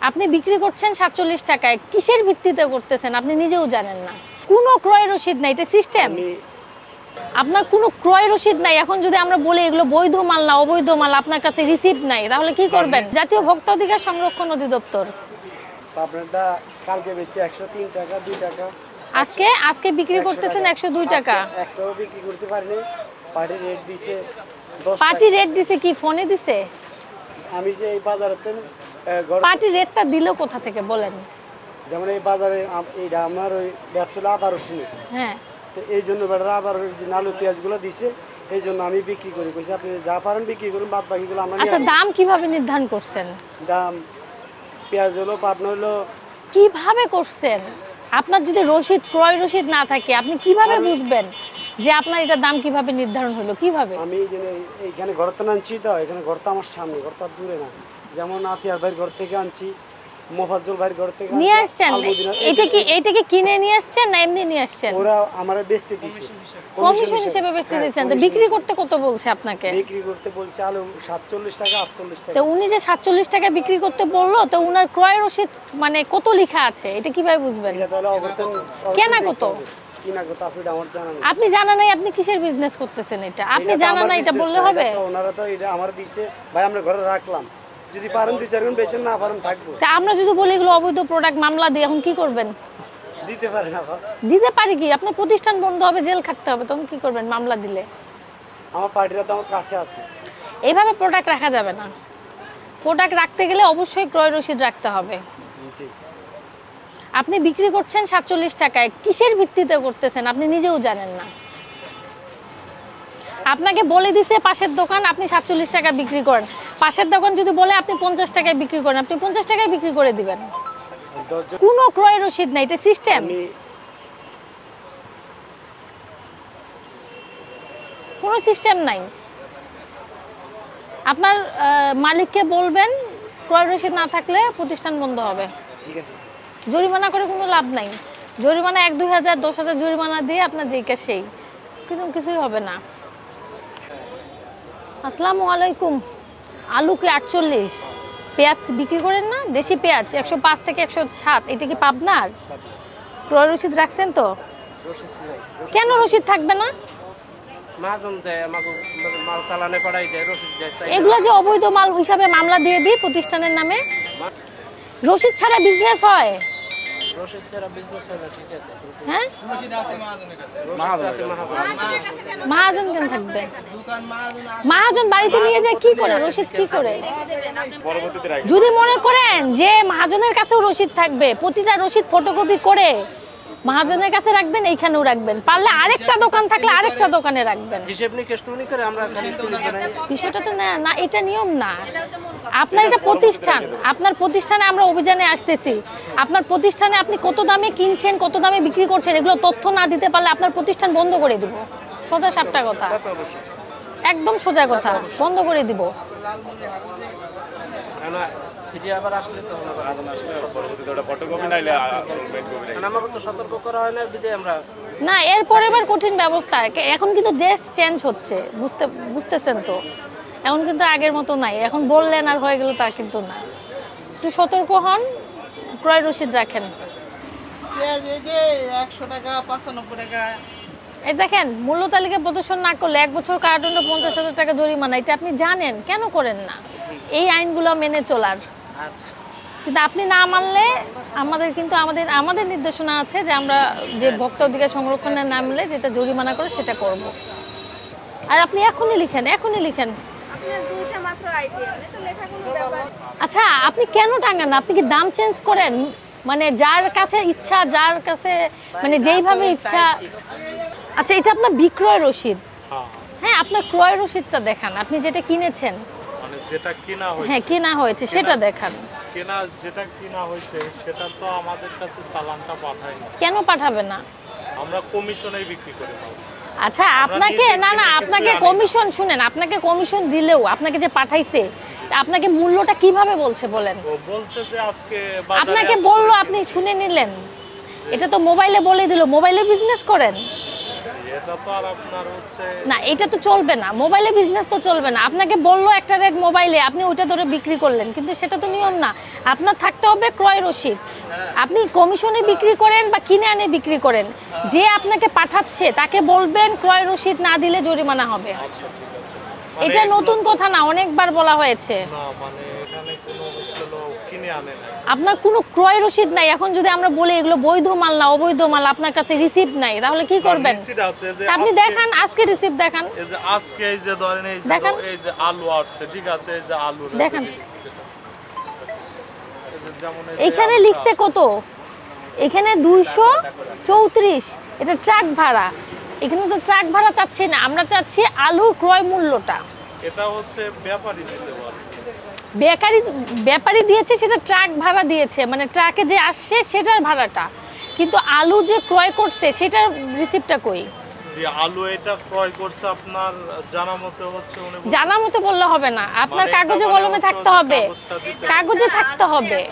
আপনি বিক্রি করছেন ৪৭ টাকায়, কিসের ভিত্তিতে করতেছেন আপনি নিজেও জানেন না। কোনো ক্রয় রসিদ নাই, এটা সিস্টেম। আপনার কোনো ক্রয় রসিদ নাই। এখন যদি আমরা বলি এগুলো বৈধ মাল না অবৈধ মাল, আপনার কাছে রিসিপ্ট নাই, তাহলে কি করবেন? জাতীয় ভোক্তা অধিকার সংরক্ষণ অধিদপ্তর আপনারটা কালকে বেচে 103 টাকা 2 টাকা, আজকে বিক্রি করতেছেন 102 টাকা। একটাও বিক্রি করতে পারিনি। পার্টি রেট দিছে 10 টাকা। পার্টি রেট দিছে কি ফোনে দিছে? আমি যে এই বাজারেতে পার্টি রেটটা দিল কোথা থেকে বলেন? যেমন এই বাজারে এইটা আমার ওই ব্যবসা আদা রসুন, হ্যাঁ, তো এই জন্য বেটার আদা রসুন আলু পেঁয়াজগুলো দিছে, এই জন্য আমি বিক্রি করি। কইছি আপনি যা পারেন বিক্রি করুন, বাদ বাকিগুলো আমরা আচ্ছা দাম কিভাবে নির্ধারণ করছেন? দাম পেঁয়াজ হলো পাটনা হলো কিভাবে করছেন? আপনার যদি রসিদ ক্রয় রসিদ না থাকে আপনি কিভাবে বুঝবেন যে আপনার এটা দাম কিভাবে নির্ধারণ হলো? কিভাবে? আমি এই যে এইখানে ঘরতে আনছি, তো এখানে ঘরটা আমার সামনে, ঘরটা দূরে না। যেমন আতিয়ার ভাইয়ের ঘর থেকে আনছি, মোফাজ্জল ভাইয়ের ঘর থেকে নিয়ে আসছেন। এটা কি কিনে নিয়ে আসছেন না এমনি নিয়ে আসছেন? ওরা আমারে বেচতে দিছে, কমিশন হিসেবে বেচতে দিয়েছেন। তো বিক্রি করতে কত বলছে আপনাকে? বিক্রি করতে বলছে আলু 47 টাকা 48 টাকা। তো উনি যে 47 টাকা বিক্রি করতে বললো, তো উনার ক্রয় রসিদ মানে কত লেখা আছে এটা কিভাবে বুঝবেন? এটা তাহলে অবর্তন কেনা কত? কিনা কত আপনি আমার জানা নাই। আপনি জানা নাই আপনি কিসের বিজনেস করতেছেন? এটা আপনি জানা নাই এটা বললে হবে? ওনারা তো এটা আমার দিছে, ভাই আমরা ঘরে রাখলাম, যদি পারেন 2-4 গুণ বেচেন, না পারেন থাকবো। তা আমরা যদি বলি এগুলো অবৈধ প্রোডাক্ট, মামলা দিয়ে এখন কি করবেন? দিতে পারেন না। দিতে পারি কি? আপনার প্রতিষ্ঠান বন্ধ হবে, জেল খাটতে হবে, তখন কি করবেন মামলা দিলে? আমার পার্টিরা তো আমার কাছে আছে। এইভাবে প্রোডাক্ট রাখা যাবে না। প্রোডাক্ট রাখতে গেলে অবশ্যই ক্রয় রসিদ রাখতে হবে। জি। আপনি বিক্রি করছেন 47 টাকায়, কিসের ভিত্তিতে করতেছেন আপনি নিজেও জানেন না। আপনাকে বলে দিছে পাশের দোকান আপনি 47 টাকা বিক্রি করেন, পাশের দোকান যদি বলে আপনি 50 টাকায় বিক্রি করেন, আপনি 50 টাকায় বিক্রি করে দিবেন। কোনো ক্রয় রসিদ নাই, এটা সিস্টেম। কোনো সিস্টেম নাই। আপনার মালিককে বলবেন ক্রয় রসিদ না থাকলে প্রতিষ্ঠান বন্ধ হবে। ঠিক আছে। জরিমানা করে কোনো লাভ নাই। জরিমানা 1-2 হাজার 10 হাজার জরিমানা দিয়ে আপনার যেই কাজ সেই, কিন্তু কিছুই হবে না। আসসালামু আলাইকুম। আলু কি 48? পেঁয়াজ বিক্রি করেন না? দেশি পেঁয়াজ 105 থেকে 107, এটা কি পাবনার? ক্রয় রসিদ রাখছেন তো? কেন রসিদ থাকবে না? এগুলো যে অবৈধ মাল হিসাবে মামলা দিয়ে দিই প্রতিষ্ঠানের নামে। রসিদ ছাড়া বিজনেস হয়? হ্যাঁ, মহাজন কেন থাকবে? মহাজন বাড়িতে নিয়ে যায় কি করে? রসিদ কি করে? যদি মনে করেন যে মহাজনের কাছেও রসিদ থাকবে, প্রতিটা রসিদ ফটোকপি করে মহাজনের কাছে রাখবেন, এইখানেও রাখবেন, পারলে আরেকটা দোকান থাকলে আরেকটা দোকানে রাখবেন। বিষয়টা তো না, এটা নিয়ম না। আপনার এটা প্রতিষ্ঠান, আপনার প্রতিষ্ঠানে আমরা অভিযানে আসতেছি। আপনার প্রতিষ্ঠানে আপনি কত দামে কিনছেন, কত দামে বিক্রি করছেন, এগুলো তথ্য না দিতে পারলে আপনার প্রতিষ্ঠান বন্ধ করে দিব। সোজা সাপটা কথা, একদম সোজা কথা, বন্ধ করে দিব। না, এরপর এবার কঠিন ব্যবস্থা। এখন কিন্তু দেশ চেঞ্জ হচ্ছে, বুঝতেছেন তো? এখন কিন্তু আগের মতো নাই। এখন বললেন আর হয়ে গেল তা কিন্তু না। একটু সতর্ক হন, ক্রয় রসিদ রাখেন। এই দেখেন, মূল্য তালিকা প্রদর্শন না করলে 1 বছর কারাদণ্ড, 50,000 টাকা জরিমানা। এটা আপনি জানেন, কেন করেন না এই আইনগুলো মেনে চলার? কিন্তু আপনি না মানলে আমাদের নির্দেশনা আছে যে আমরা যে ভোক্তা অধিকার সংরক্ষণের নামলে যেটা জরিমানা করে সেটা করব। আর আপনি এখনই লিখেন। আচ্ছা, আপনি কেন টাঙান? আপনি কি দাম চেঞ্জ করেন? মানে যার কাছে ইচ্ছা, যার কাছে মানে যেইভাবে ইচ্ছা। আচ্ছা, এটা আপনার বিক্রয় রসিদ। হ্যাঁ, আপনার ক্রয় রসিদটা দেখান, আপনি যেটা কিনেছেন, মানে যেটা কিনা হয়েছে। হ্যাঁ, কিনা হয়েছে সেটা দেখান। যেটা কিনা হয়েছে সেটা তো আমাদের কাছে চালানটা পাঠায় না। কেন পাঠাবে না? আমরা কমিশনে বিক্রি করি। আচ্ছা, আপনাকে কমিশন, শুনেন, আপনাকে কমিশন দিলেও আপনাকে যে পাঠাইছে আপনাকে মূল্যটা কিভাবে বলছে বলেন? বলছে যে আজকে আপনাকে বললো, আপনি শুনে নিলেন? এটা তো মোবাইলে বলে দিল। মোবাইলে বিজনেস করেন? এটা তো আর আপনার হচ্ছে না, এটা তো চলবে না, মোবাইলে বিজনেস তো চলবে না। আপনাকে বললো একটা রেট মোবাইলে, আপনি ওইটা ধরে বিক্রি করলেন, কিন্তু সেটা তো নিয়ম না। আপনার থাকতে হবে ক্রয় রসিদ। আপনি কমিশনে বিক্রি করেন বা কিনে আনে বিক্রি করেন, যে আপনাকে পাঠাচ্ছে তাকে বলবেন ক্রয় রসিদ না দিলে জরিমানা হবে। আচ্ছা, ঠিক আছে। এটা নতুন কথা না, অনেকবার বলা হয়েছে। না মানে এখানে কোনো হচ্ছিল কিনে আনে নাই। আপনার কোনো ক্রয় রসিদ নাই। এখন যদি আমরা বলি এগুলো বৈধ মাল না অবৈধ মাল, আপনার কাছে রিসিপ্ট নাই, তাহলে কি করবেন? রিসিট আছে যে তা আপনি আজকে- দেখান, আজকে রিসিপ্ট দেখান। এই যে আজকে এই যে ধরেন দেখান। এই যে আলু আসছে, ঠিক আছে, এই যে আলু দেখান। যেমন এখানে লিখছে কত? এখানে 234। এটা ট্রাক ভাড়া। এখানে তো ট্রাক ভাড়া চাচ্ছি না, আমরা চাচ্ছি আলুর ক্রয় মূল্যটা। এটা হচ্ছে ব্যাপারী দিতে পারে। ব্যাপারী দিয়েছে, সেটা ট্রাক ভাড়া দিয়েছে, মানে ট্রাকে যে আসছে সেটার ভাড়াটা, কিন্তু আলু যে ক্রয় করছে সেটার রিসিপ্টটা কই? যে আলু এটা ক্রয় করছে আপনার জানা মতে হচ্ছে উনি জানা মতো বললে হবে না, আপনার মানে কাগজে এটা কলমে মানে থাকতে হচ্ছে হবে, কাগজটা দিতে হবে। কাগজে থাকতে হবে।